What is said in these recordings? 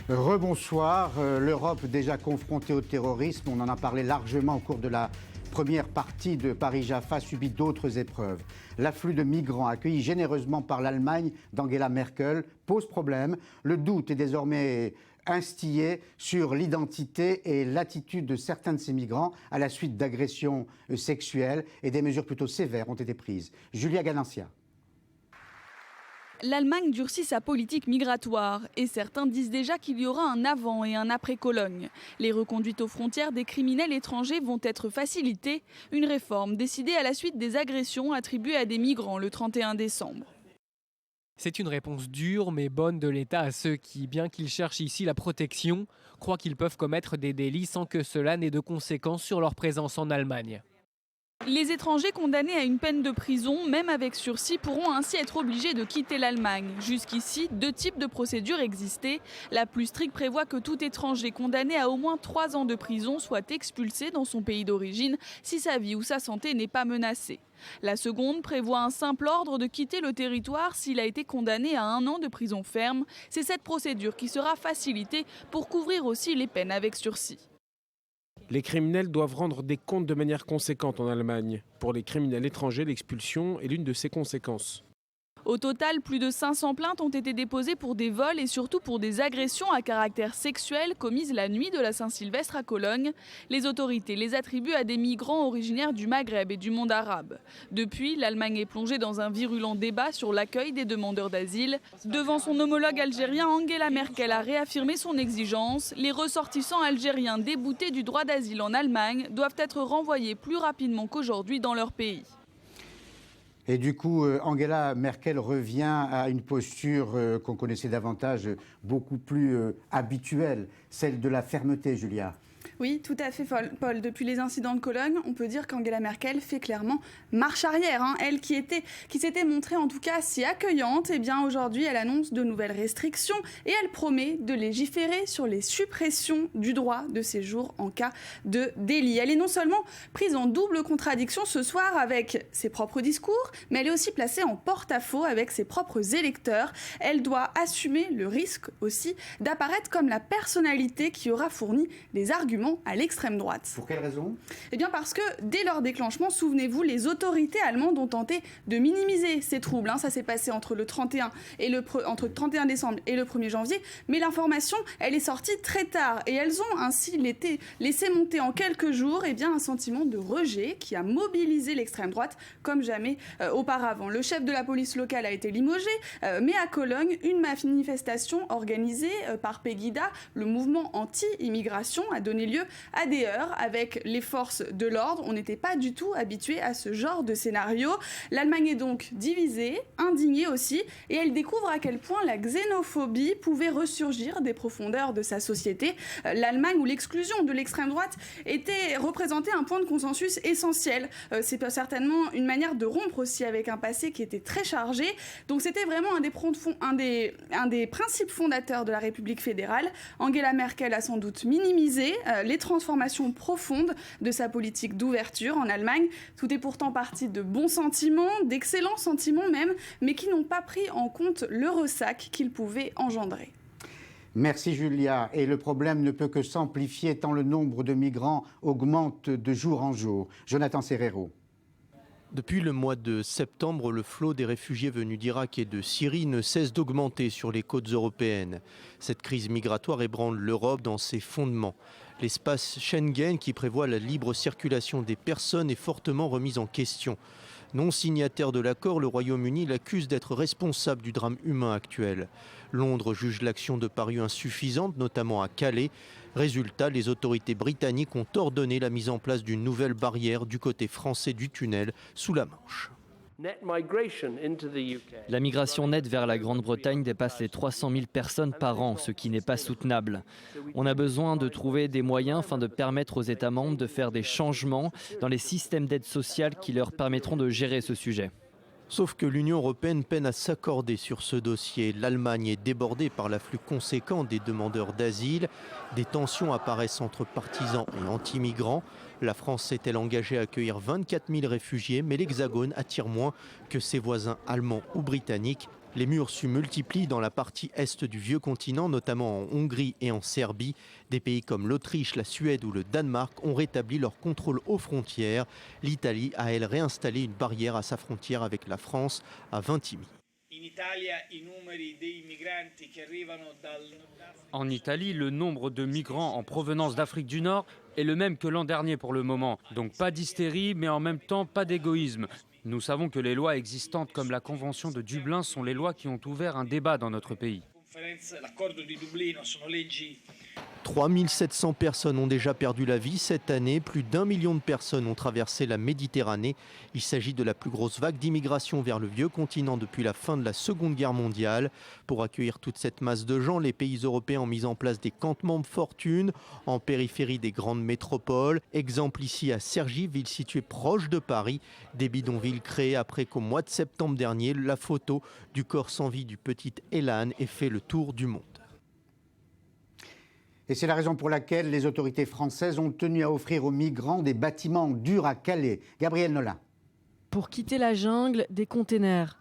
Rebonsoir. L'Europe déjà confrontée au terrorisme, on en a parlé largement au cours de la première partie de Paris-Jaffa, subit d'autres épreuves. L'afflux de migrants accueillis généreusement par l'Allemagne d'Angela Merkel pose problème. Le doute est désormais instillé sur l'identité et l'attitude de certains de ces migrants à la suite d'agressions sexuelles, et des mesures plutôt sévères ont été prises. Julia Ganancia. L'Allemagne durcit sa politique migratoire et certains disent déjà qu'il y aura un avant et un après Cologne. Les reconduites aux frontières des criminels étrangers vont être facilitées, une réforme décidée à la suite des agressions attribuées à des migrants le 31 décembre. C'est une réponse dure mais bonne de l'État à ceux qui, bien qu'ils cherchent ici la protection, croient qu'ils peuvent commettre des délits sans que cela n'ait de conséquences sur leur présence en Allemagne. Les étrangers condamnés à une peine de prison, même avec sursis, pourront ainsi être obligés de quitter l'Allemagne. Jusqu'ici, 2 types de procédures existaient. La plus stricte prévoit que tout étranger condamné à au moins 3 ans de prison soit expulsé dans son pays d'origine si sa vie ou sa santé n'est pas menacée. La seconde prévoit un simple ordre de quitter le territoire s'il a été condamné à 1 an de prison ferme. C'est cette procédure qui sera facilitée pour couvrir aussi les peines avec sursis. Les criminels doivent rendre des comptes de manière conséquente en Allemagne. Pour les criminels étrangers, l'expulsion est l'une de ses conséquences. Au total, plus de 500 plaintes ont été déposées pour des vols et surtout pour des agressions à caractère sexuel commises la nuit de la Saint-Sylvestre à Cologne. Les autorités les attribuent à des migrants originaires du Maghreb et du monde arabe. Depuis, l'Allemagne est plongée dans un virulent débat sur l'accueil des demandeurs d'asile. Devant son homologue algérien, Angela Merkel a réaffirmé son exigence. Les ressortissants algériens déboutés du droit d'asile en Allemagne doivent être renvoyés plus rapidement qu'aujourd'hui dans leur pays. Et du coup, Angela Merkel revient à une posture qu'on connaissait davantage, beaucoup plus habituelle, celle de la fermeté, Julia. Oui, tout à fait, Paul. Depuis les incidents de Cologne, on peut dire qu'Angela Merkel fait clairement marche arrière. Elle qui s'était montrée en tout cas si accueillante, eh bien aujourd'hui elle annonce de nouvelles restrictions et elle promet de légiférer sur les suppressions du droit de séjour en cas de délit. Elle est non seulement prise en double contradiction ce soir avec ses propres discours, mais elle est aussi placée en porte-à-faux avec ses propres électeurs. Elle doit assumer le risque aussi d'apparaître comme la personnalité qui aura fourni les arguments à l'extrême droite. Pour quelle raison ? Eh bien parce que dès leur déclenchement, souvenez-vous, les autorités allemandes ont tenté de minimiser ces troubles. Ça s'est passé entre le 31 décembre et le 1er janvier, mais l'information, elle est sortie très tard et elles ont ainsi laissé monter en quelques jours un sentiment de rejet qui a mobilisé l'extrême droite comme jamais auparavant. Le chef de la police locale a été limogé, mais à Cologne, une manifestation organisée par Pegida, le mouvement anti-immigration, a donné lieu à des heurts avec les forces de l'ordre. On n'était pas du tout habitué à ce genre de scénario. L'Allemagne est donc divisée, indignée aussi, et elle découvre à quel point la xénophobie pouvait ressurgir des profondeurs de sa société. L'Allemagne, où l'exclusion de l'extrême droite représentait un point de consensus essentiel. C'est certainement une manière de rompre aussi avec un passé qui était très chargé. Donc c'était vraiment un des principes fondateurs de la République fédérale. Angela Merkel a sans doute minimisé les transformations profondes de sa politique d'ouverture en Allemagne. Tout est pourtant parti de bons sentiments, d'excellents sentiments même, mais qui n'ont pas pris en compte le ressac qu'ils pouvaient engendrer. Merci Julia. Et le problème ne peut que s'amplifier tant le nombre de migrants augmente de jour en jour. Jonathan Serrero. Depuis le mois de septembre, le flot des réfugiés venus d'Irak et de Syrie ne cesse d'augmenter sur les côtes européennes. Cette crise migratoire ébranle l'Europe dans ses fondements. L'espace Schengen, qui prévoit la libre circulation des personnes, est fortement remis en question. Non signataire de l'accord, le Royaume-Uni l'accuse d'être responsable du drame humain actuel. Londres juge l'action de Paris insuffisante, notamment à Calais. Résultat, les autorités britanniques ont ordonné la mise en place d'une nouvelle barrière du côté français du tunnel sous la Manche. La migration nette vers la Grande-Bretagne dépasse les 300 000 personnes par an, ce qui n'est pas soutenable. On a besoin de trouver des moyens afin de permettre aux États membres de faire des changements dans les systèmes d'aide sociale qui leur permettront de gérer ce sujet. Sauf que l'Union européenne peine à s'accorder sur ce dossier. L'Allemagne est débordée par l'afflux conséquent des demandeurs d'asile. Des tensions apparaissent entre partisans et anti-migrants. La France s'est-elle engagée à accueillir 24 000 réfugiés, mais l'Hexagone attire moins que ses voisins allemands ou britanniques. Les murs se multiplient dans la partie est du vieux continent, notamment en Hongrie et en Serbie. Des pays comme l'Autriche, la Suède ou le Danemark ont rétabli leur contrôle aux frontières. L'Italie a, elle, réinstallé une barrière à sa frontière avec la France à Vintimille. En Italie, le nombre de migrants en provenance d'Afrique du Nord est le même que l'an dernier pour le moment. Donc pas d'hystérie, mais en même temps pas d'égoïsme. Nous savons que les lois existantes comme la Convention de Dublin sont les lois qui ont ouvert un débat dans notre pays. 3700 personnes ont déjà perdu la vie cette année. Plus d'1 million de personnes ont traversé la Méditerranée. Il s'agit de la plus grosse vague d'immigration vers le vieux continent depuis la fin de la Seconde Guerre mondiale. Pour accueillir toute cette masse de gens, les pays européens ont mis en place des campements de fortune en périphérie des grandes métropoles. Exemple ici à Cergy, ville située proche de Paris. Des bidonvilles créés après qu'au mois de septembre dernier, la photo du corps sans vie du petit Elan ait fait le tour du monde. Et c'est la raison pour laquelle les autorités françaises ont tenu à offrir aux migrants des bâtiments en dur à Calais. Gabriel Nolin. Pour quitter la jungle, des containers.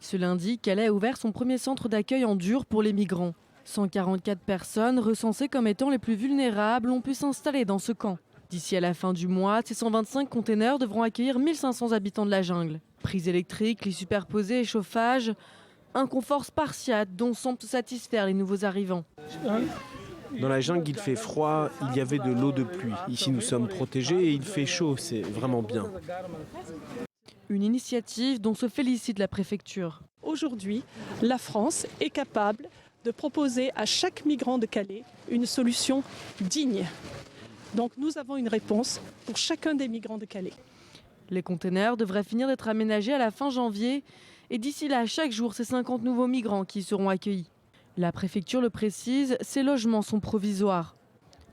Ce lundi, Calais a ouvert son premier centre d'accueil en dur pour les migrants. 144 personnes, recensées comme étant les plus vulnérables, ont pu s'installer dans ce camp. D'ici à la fin du mois, ces 125 containers devront accueillir 1500 habitants de la jungle. Prise électrique, lits superposés et chauffage, un confort spartiate dont semblent se satisfaire les nouveaux arrivants. Dans la jungle, il fait froid, il y avait de l'eau de pluie. Ici, nous sommes protégés et il fait chaud, c'est vraiment bien. Une initiative dont se félicite la préfecture. Aujourd'hui, la France est capable de proposer à chaque migrant de Calais une solution digne. Donc nous avons une réponse pour chacun des migrants de Calais. Les containers devraient finir d'être aménagés à la fin janvier et d'ici là, chaque jour, c'est 50 nouveaux migrants qui y seront accueillis. La préfecture le précise, ces logements sont provisoires.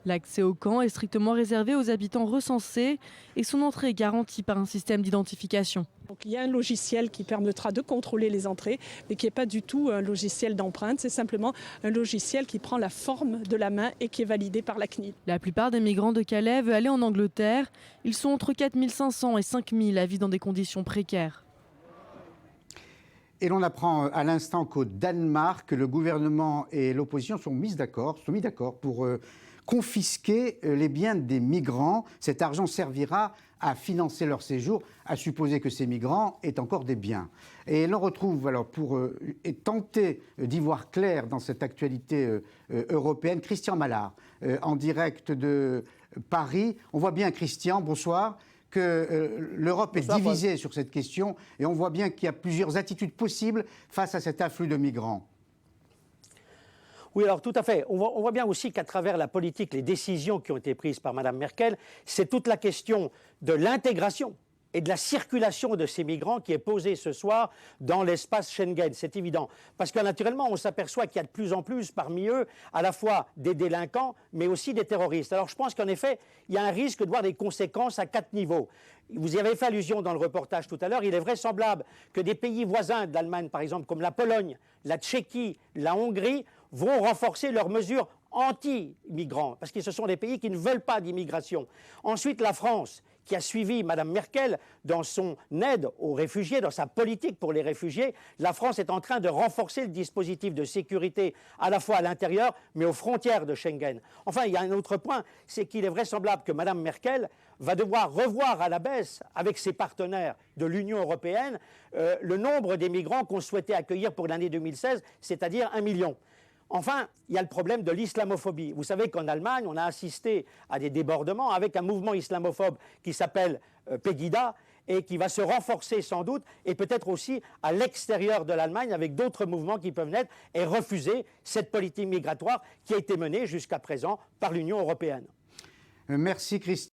L'accès au camp est strictement réservé aux habitants recensés et son entrée est garantie par un système d'identification. Donc, il y a un logiciel qui permettra de contrôler les entrées, mais qui n'est pas du tout un logiciel d'empreinte. C'est simplement un logiciel qui prend la forme de la main et qui est validé par la CNIL. La plupart des migrants de Calais veulent aller en Angleterre. Ils sont entre 4500 et 5000 à vivre dans des conditions précaires. Et l'on apprend à l'instant qu'au Danemark, le gouvernement et l'opposition sont mis d'accord pour confisquer les biens des migrants. Cet argent servira à financer leur séjour, à supposer que ces migrants aient encore des biens. Et l'on retrouve, alors pour tenter d'y voir clair dans cette actualité européenne, Christian Mallard, en direct de Paris. On voit bien, Christian, bonsoir, que l'Europe est divisée sur cette question et on voit bien qu'il y a plusieurs attitudes possibles face à cet afflux de migrants. Oui, alors tout à fait. On voit bien aussi qu'à travers la politique, les décisions qui ont été prises par Mme Merkel, c'est toute la question de l'intégration et de la circulation de ces migrants qui est posée ce soir dans l'espace Schengen, c'est évident. Parce que naturellement, on s'aperçoit qu'il y a de plus en plus parmi eux à la fois des délinquants, mais aussi des terroristes. Alors je pense qu'en effet, il y a un risque de voir des conséquences à 4 niveaux. Vous y avez fait allusion dans le reportage tout à l'heure, il est vraisemblable que des pays voisins de l'Allemagne, par exemple, comme la Pologne, la Tchéquie, la Hongrie, vont renforcer leurs mesures anti-migrants, parce que ce sont des pays qui ne veulent pas d'immigration. Ensuite, la France, qui a suivi Mme Merkel dans son aide aux réfugiés, dans sa politique pour les réfugiés, la France est en train de renforcer le dispositif de sécurité à la fois à l'intérieur, mais aux frontières de Schengen. Enfin, il y a un autre point, c'est qu'il est vraisemblable que Mme Merkel va devoir revoir à la baisse, avec ses partenaires de l'Union européenne, le nombre des migrants qu'on souhaitait accueillir pour l'année 2016, c'est-à-dire 1 million. Enfin, il y a le problème de l'islamophobie. Vous savez qu'en Allemagne, on a assisté à des débordements avec un mouvement islamophobe qui s'appelle Pegida et qui va se renforcer sans doute et peut-être aussi à l'extérieur de l'Allemagne avec d'autres mouvements qui peuvent naître et refuser cette politique migratoire qui a été menée jusqu'à présent par l'Union européenne. Merci Christian.